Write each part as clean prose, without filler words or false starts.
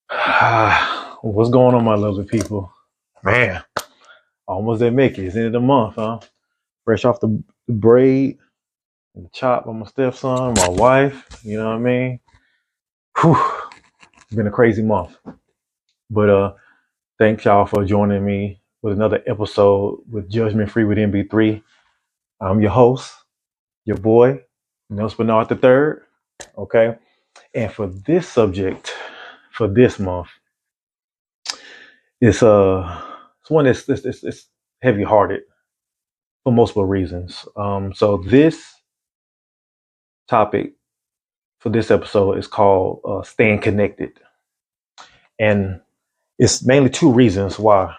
What's going on, my lovely people? Man, almost at Mickey. It's the end of the month, huh? Fresh off the braid and the chop on my stepson, my wife. You know what I mean? Whew, it's been a crazy month. But thanks y'all for joining me with another episode with Judgment Free with NB3. I'm your host, your boy, Nelson Bernard III. Okay. And for this subject, for this month, it's one that's heavy hearted for multiple reasons. So this topic for this episode is called "Staying Connected," and it's mainly two reasons why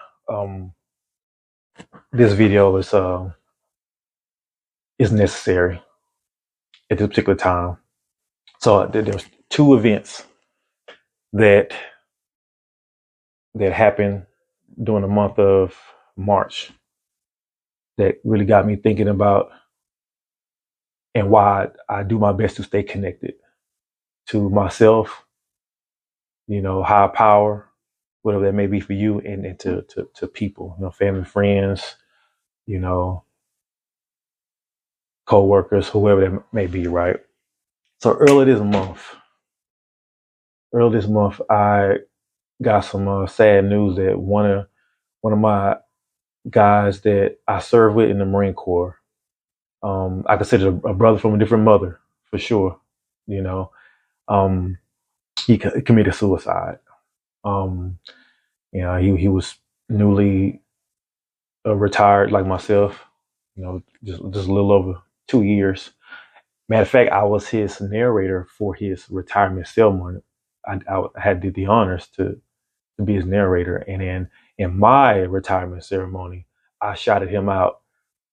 this video is necessary at this particular time. So there's two events that that happened during the month of March that really got me thinking about and why I do my best to stay connected to myself, higher power, whatever that may be for you, and to people, family, friends, you know, co-workers, whoever that may be, right? So early this month, I got some sad news that one of my guys that I served with in the Marine Corps, I consider a brother from a different mother for sure. You know, um, he committed suicide. Um, he was newly retired like myself. Just a little over 2 years. Matter of fact, I was his narrator for his retirement ceremony. I had did the honors to be his narrator, and then in my retirement ceremony, I shouted him out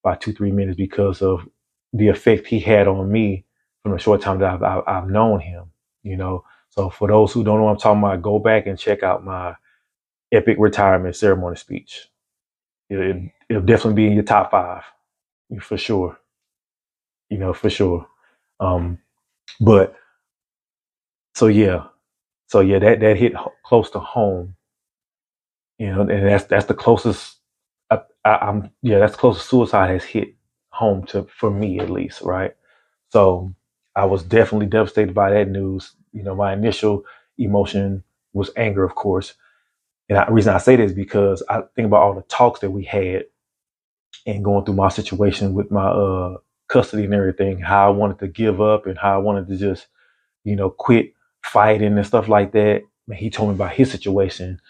by 2-3 minutes because of the effect he had on me from the short time that I've known him. So for those who don't know what I'm talking about, go back and check out my epic retirement ceremony speech. It'll definitely be in your top five for sure. For sure. Um, but so yeah, that hit close to home, and that's the closest. I'm yeah, that's the closest suicide has hit home to for me at least, right? So I was definitely devastated by that news. My initial emotion was anger, of course, and the reason I say this is because I think about all the talks that we had and going through my situation with my custody and everything, how I wanted to give up and how I wanted to just quit fighting and stuff like that. And he told me about his situation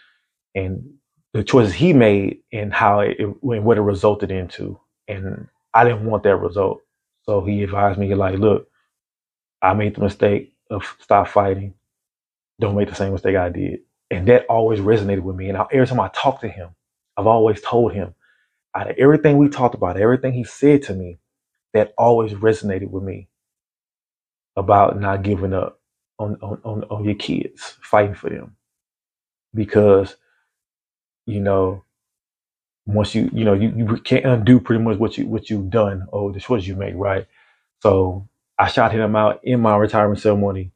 and the choices he made and how what it resulted into. And I didn't want that result. So he advised me like, look, I made the mistake of stop fighting. Don't make the same mistake I did. And that always resonated with me. And every time I talk to him, I've always told him out of everything we talked about, everything he said to me, that always resonated with me about not giving up on your kids, fighting for them. Because, you know, once you can't undo pretty much what you've done or the choices you make, right? So I shouted him out in my retirement ceremony,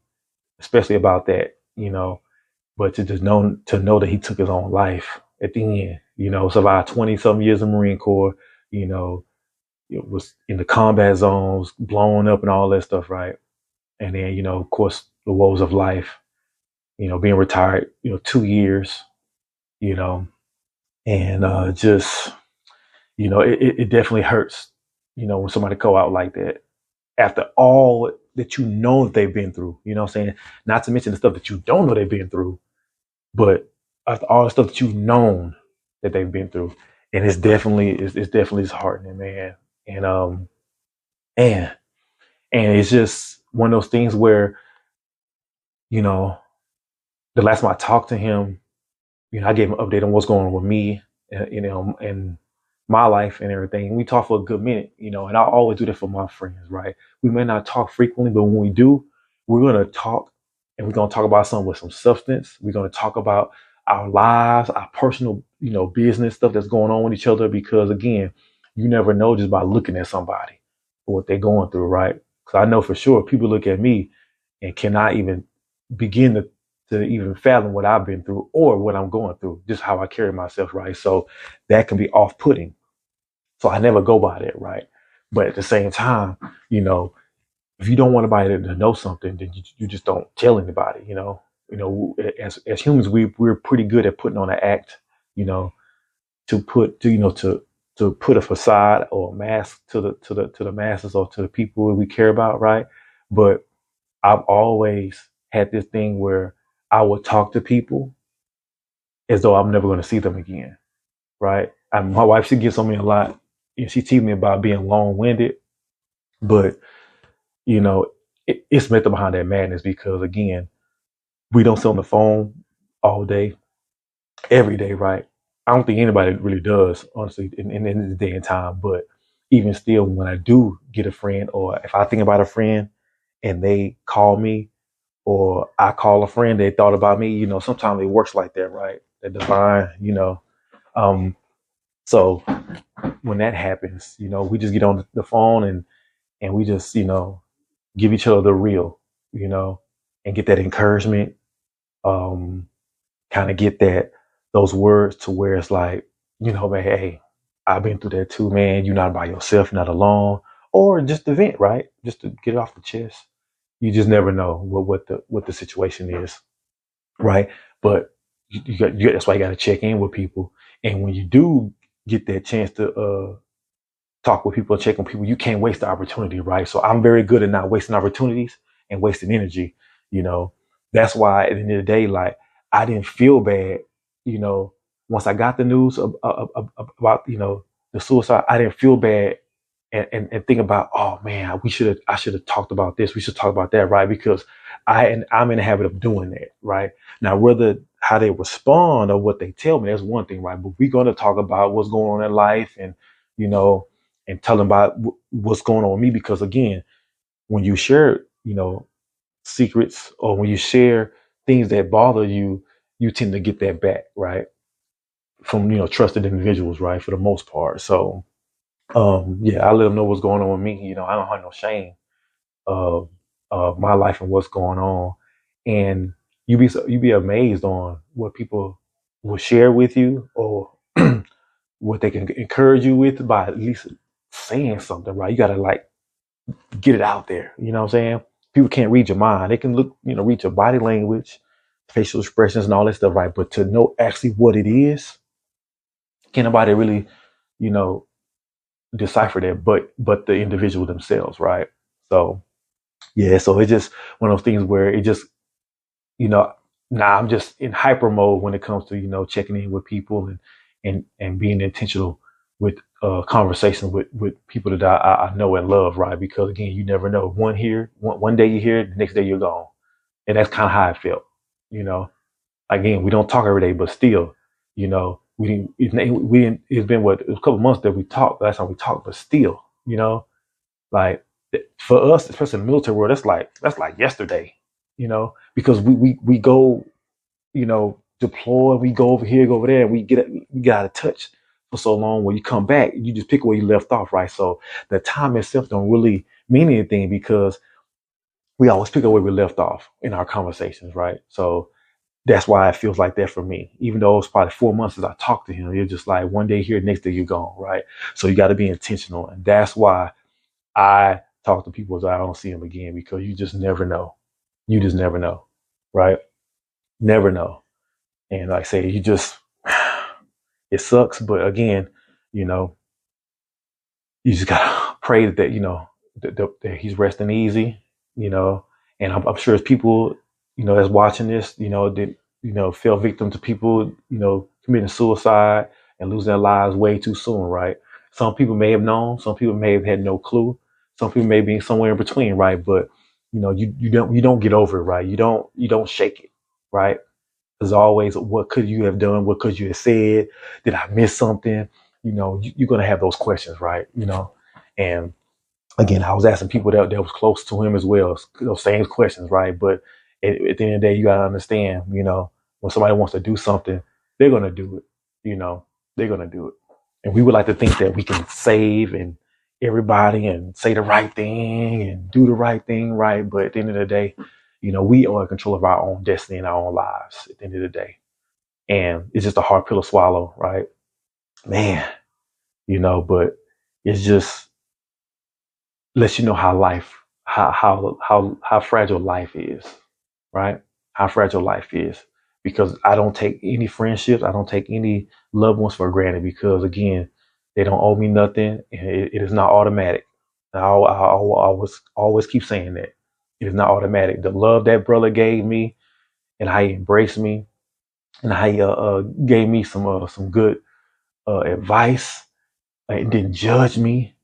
especially about that, but to know that he took his own life at the end, survived 20 some years in the Marine Corps, you know, it was in the combat zones, blown up and all that stuff, right? And then, of course, the woes of life, being retired, 2 years, you know, and just, it definitely hurts, when somebody go out like that after all that that they've been through, what I'm saying? Not to mention the stuff that you don't know they've been through, but after all the stuff that you've known that they've been through. And it's definitely disheartening, man. And and and it's just one of those things where, you know, the last time I talked to him, I gave him an update on what's going on with me, and my life and everything. And we talked for a good minute, and I always do that for my friends, right? We may not talk frequently, but when we do, we're going to talk and we're going to talk about something with some substance. We're going to talk about our lives, our personal, business stuff that's going on with each other. Because again, you never know just by looking at somebody or what they're going through, right? Because I know for sure people look at me and cannot even begin to even fathom what I've been through or what I'm going through, just how I carry myself, right? So that can be off putting. So I never go by that, right? But at the same time, you know, if you don't want anybody to know something, then you just don't tell anybody, you know. As humans, we're pretty good at putting on an act, you know, to put a facade or a mask to the masses or to the people we care about, right? But I've always had this thing where I would talk to people as though I'm never going to see them again, right? My wife, she gets on me a lot, and she teases me about being long-winded, but you know, it's method behind that madness because again, we don't sit on the phone all day, every day, right? I don't think anybody really does, honestly, in this day and time. But even still, when I do get a friend, or if I think about a friend and they call me, or I call a friend they thought about me, you know, sometimes it works like that, right? That divine, you know. Um, so when that happens, you know, we just get on the phone and we just, you know, give each other the real, you know, and get that encouragement. Um, Kind of get that those words to where it's like, you know, man, hey, I've been through that too, man. You're not by yourself, you're not alone, or just to vent, right? Just to get it off the chest. You just never know what the situation is, right? But that's why you got to check in with people, and when you do get that chance to talk with people, check on people, you can't waste the opportunity, right? So I'm very good at not wasting opportunities and wasting energy. You know, that's why at the end of the day, like I didn't feel bad. You know, once I got the news about the suicide, I didn't feel bad and think about, oh man, I should have talked about this. We should talk about that, right? Because I'm in the habit of doing that, right? Now, whether how they respond or what they tell me, that's one thing, right? But we're going to talk about what's going on in life and you know and tell them about what's going on with me because again when you share secrets or when you share things that bother you you tend to get that back right from trusted individuals right for the most part so yeah I let them know what's going on with me I don't have no shame of my life and what's going on and you be amazed on what people will share with you or what they can encourage you with by at least saying something right you got to like get it out there. You know what I'm saying? People can't read your mind. They can look, read your body language, facial expressions, and all that stuff, right? But to know actually what it is, can't nobody really, you know, decipher that, but the individual themselves, right? So yeah, so it's just one of those things where it just, you know, now I'm just in hyper mode when it comes to checking in with people and being intentional with conversation with people that I know and love, right? Because again, you never know. One day you're here, the next day you're gone, and that's kind of how I felt. You know, again, we don't talk every day, but still, we didn't. We didn't. It's been what a couple months that we talked. Last time we talked, but still, like for us, especially in the military world, that's like yesterday. Because we go deploy, we go over here, go over there, and we get out of touch for so long. When you come back, you just pick where you left off, right? So the time itself don't really mean anything because we always pick up where we left off in our conversations, right? So that's why it feels like that for me. Even though it's probably 4 months since I talked to him, you're just like one day here, next day you're gone, right? So you got to be intentional, and that's why I talk to people as I don't see them again because you just never know. You just never know, right? Never know. And like I say, you just it sucks, but again, you know, you just gotta pray that that he's resting easy, you know. And I'm sure as people, that's watching this, that fell victim to people, committing suicide and losing their lives way too soon, right? Some people may have known, some people may have had no clue, some people may be somewhere in between, right? But you don't get over it, right? You don't shake it, right? As always, what could you have done? What could you have said? Did I miss something? You're gonna have those questions, right? And again, I was asking people that was close to him as well, those same questions, right? But at the end of the day, you gotta understand, when somebody wants to do something, they're gonna do it. They're gonna do it. And we would like to think that we can save and everybody and say the right thing and do the right thing, right? But at the end of the day, We are in control of our own destiny and our own lives at the end of the day. And it's just a hard pill to swallow, right? Man, but it's just lets you know how life, how fragile life is, right? How fragile life is. Because I don't take any friendships, I don't take any loved ones for granted because again, they don't owe me nothing and it is not automatic. I always keep saying that. It is not automatic. The love that brother gave me and how he embraced me and how he gave me some good advice and didn't judge me,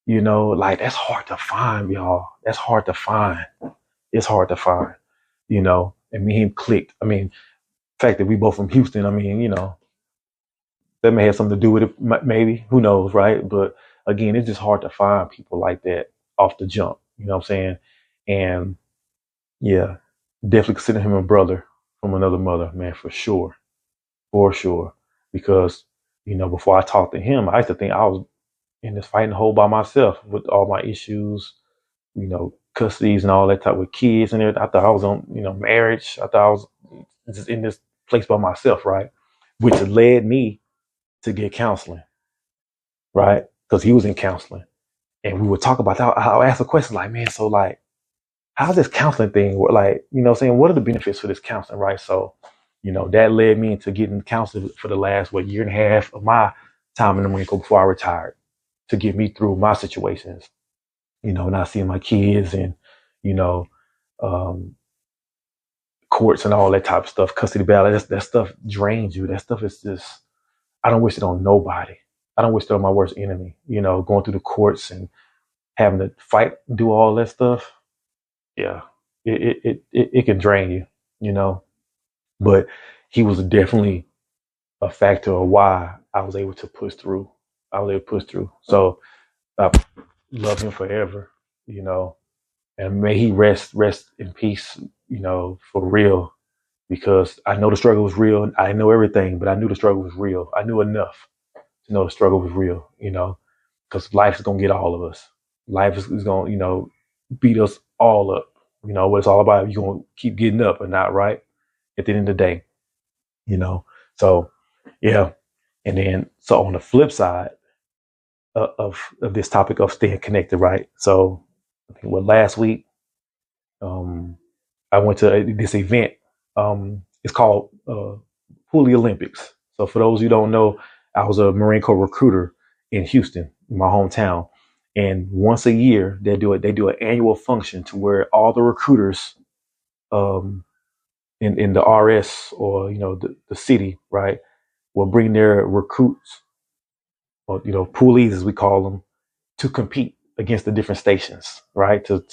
like that's hard to find, y'all. That's hard to find. It's hard to find, and me and him clicked. I mean, the fact that we both from Houston, I mean, that may have something to do with it, maybe. Who knows, right? But again, it's just hard to find people like that off the jump. You know what I'm saying? And yeah, definitely consider him a brother from another mother, man, for sure. Because before I talked to him, I used to think I was in this fighting hole by myself with all my issues, custodies and all that type with kids and everything. I thought I was on, marriage. I thought I was just in this place by myself, right? Which led me to get counseling, right? Because he was in counseling. And we would talk about that. I'll ask a question like, man, so like, how's this counseling thing work? Like, saying, what are the benefits for this counseling, right? So, that led me into getting counseling for the last, year and a half of my time in the Marine Corps before I retired to get me through my situations, not seeing my kids and, you know, um, courts and all that type of stuff, custody battle. That stuff drains you. That stuff is just, I don't wish it on nobody. I don't wish it on my worst enemy, going through the courts and having to fight, do all that stuff. Yeah, it can drain you, you know. But he was definitely a factor of why I was able to push through. I was able to push through. So I love him forever, you know, and may he rest in peace, for real. Because I know the struggle was real. I know everything, but I knew the struggle was real. I knew enough to know the struggle was real, because life is gonna get all of us. Life is gonna, beat us all up. What it's all about. You're gonna keep getting up or not, right? At the end of the day, you know. So yeah. And then so on the flip side of this topic of staying connected, right? So I think last week, um, I went to this event. It's called Hooli Olympics. So for those who don't know, I was a Marine Corps recruiter in Houston, my hometown. And once a year, they do it. They do an annual function to where all the recruiters um, in the RS or the city, right, will bring their recruits or poolies as we call them to compete against the different stations, right? To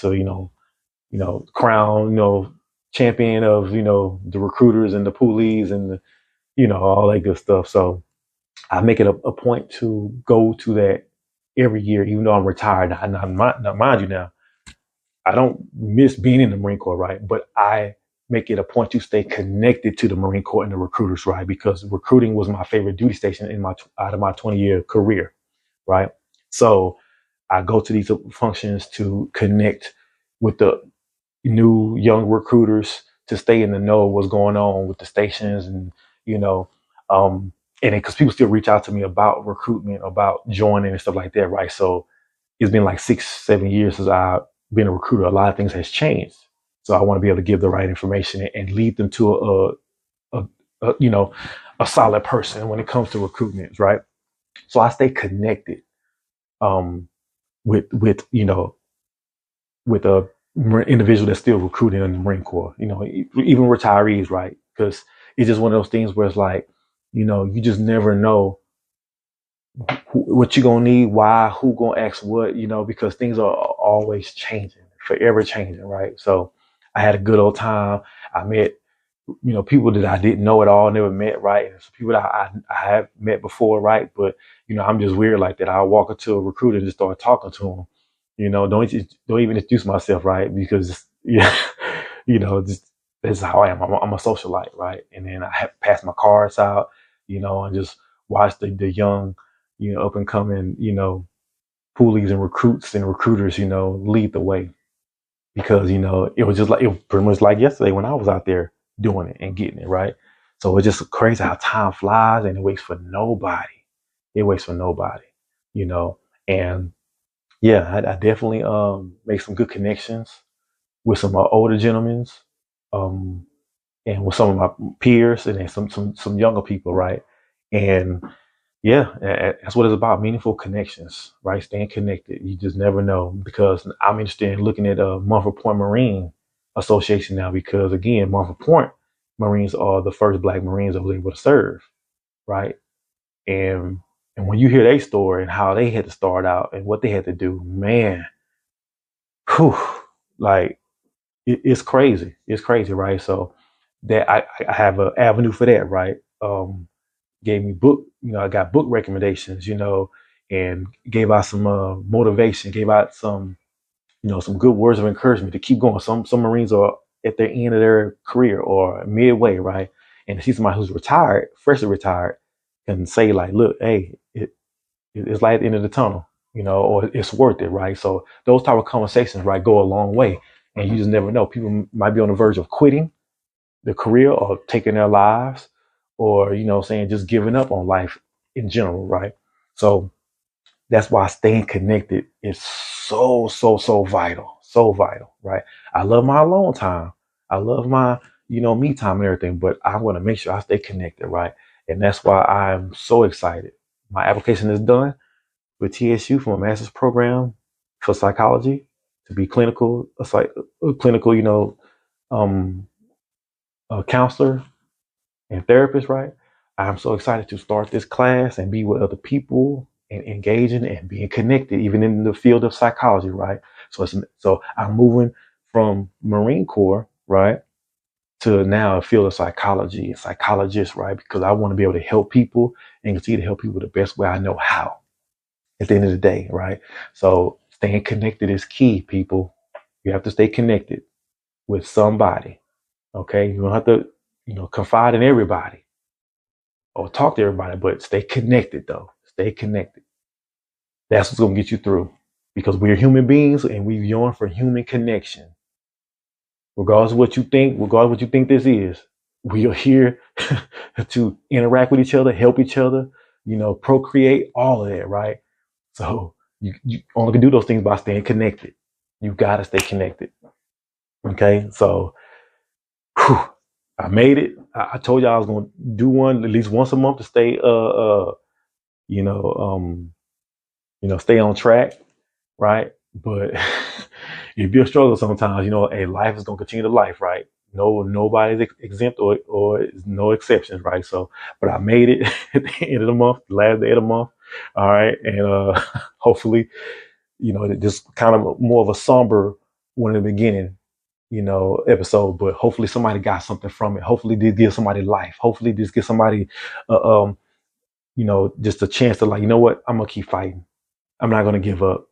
crown champion of the recruiters and the poolies and all that good stuff. So I make it a point to go to that every year, even though I'm retired. Now, mind you, now I don't miss being in the Marine Corps, right? But I make it a point to stay connected to the Marine Corps and the recruiters, right? Because recruiting was my favorite duty station in my out of my 20-year career, right? So I go to these functions to connect with the new young recruiters to stay in the know of what's going on with the stations and you know um and because people still reach out to me about recruitment, about joining and stuff like that, right? So it's been like 6-7 years since I've been a recruiter. A lot of things has changed, so I want to be able to give the right information and lead them to a a solid person when it comes to recruitment, right? So I stay connected um with with a individual that's still recruiting in the Marine Corps, even retirees, right? Because it's just one of those things where it's like, you just never know what you're gonna need, why, who gonna ask what, because things are always changing, forever changing, right? So I had a good old time. I met, people that I didn't know at all, never met, right? And some people that I have met before, right? But I'm just weird like that. I'll walk into a recruiter and just start talking to them. Don't even introduce myself, right? Because yeah, just that's how I am. I'm a socialite, right? And then I have pass my cards out, and just watch the young, up and coming, poolies and recruits and recruiters, lead the way, because, it was just like, it was pretty much like yesterday when I was out there doing it and getting it right. So it's just crazy how time flies and it waits for nobody. It waits for nobody, you know, and yeah, I definitely, make some good connections with some older gentlemen, um, and with some of my peers and then some younger people, right? And yeah, that's what it's about. Meaningful connections, right? Staying connected. You just never know, because I'm interested in looking at Mumford Point Marine Association now, because again, Mumford Point Marines are the first Black Marines I was able to serve, right? And and when you hear their story and how they had to start out and what they had to do, man, whew, like it's crazy. It's crazy, right? So that I have an avenue for that, right? Gave me book, I got book recommendations, and gave out some motivation, gave out some, some good words of encouragement to keep going. Some Marines are at their end of their career or midway, right? And to see somebody who's retired, freshly retired, can say like, look, hey, it's light at the end of the tunnel, or it's worth it, right? So those type of conversations, right, go a long way. And you just never know. People might be on the verge of quitting the career or taking their lives, or saying just giving up on life in general, right? So that's why staying connected is so vital, so vital, right? I love my alone time, I love my me time and everything, but I want to make sure I stay connected, right? And that's why I'm so excited. My application is done with TSU for my master's program for psychology, to be clinical, clinical, um, counselor and therapist, right? I'm so excited to start this class and be with other people and engaging and being connected, even in the field of psychology, right? So I'm moving from Marine Corps, right, to now a field of psychology and psychologist, right? Because I want to be able to help people and continue to help people the best way I know how. At the end of the day, right? So staying connected is key, people. You have to stay connected with somebody. Okay, you don't have to, confide in everybody or talk to everybody, but stay connected though. Stay connected. That's what's gonna get you through. Because we're human beings and we yearn for human connection. Regardless of what you think, regardless of what you think this is, we are here to interact with each other, help each other, procreate, all of that, right? So you only can do those things by staying connected. You gotta stay connected. Okay, so whew, I made it. I told you I was gonna do one at least once a month to stay you know, um, stay on track, right? But it be a struggle sometimes, hey, life is gonna continue to life, right? No, nobody's exempt or no exceptions, right? So, but I made it at the end of the month, the last day of the month. All right. And hopefully, just kind of more of a somber one in the beginning, episode, but hopefully somebody got something from it. Hopefully this gives somebody life. Hopefully this gives somebody, just a chance to like, you know what? I'm gonna keep fighting. I'm not gonna give up.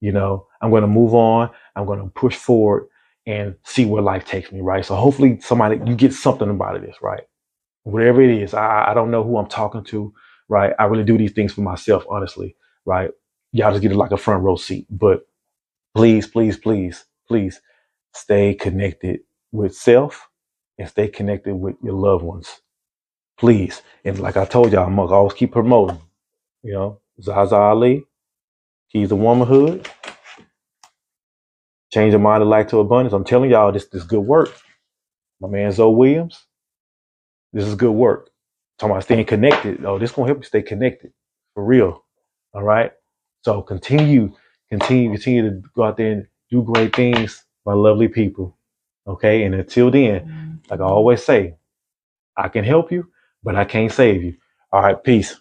I'm gonna move on. I'm gonna push forward and see where life takes me. Right. So hopefully you get something about this, right? Whatever it is, I don't know who I'm talking to, right? I really do these things for myself, honestly, right? Y'all just get like a front row seat, but please, please, please, please stay connected with self and stay connected with your loved ones. Please. And like I told y'all, I'm gonna always keep promoting, Zaza Ali, Keys to Womanhood, Change Your Mind of Life to Abundance. I'm telling y'all, this good work. My man Zoe Williams, this is good work. Talking about staying connected. Oh, this gonna help you stay connected. For real. All right. So continue to go out there and do great things, my lovely people. Okay. And until then, like I always say, I can help you, but I can't save you. All right. Peace.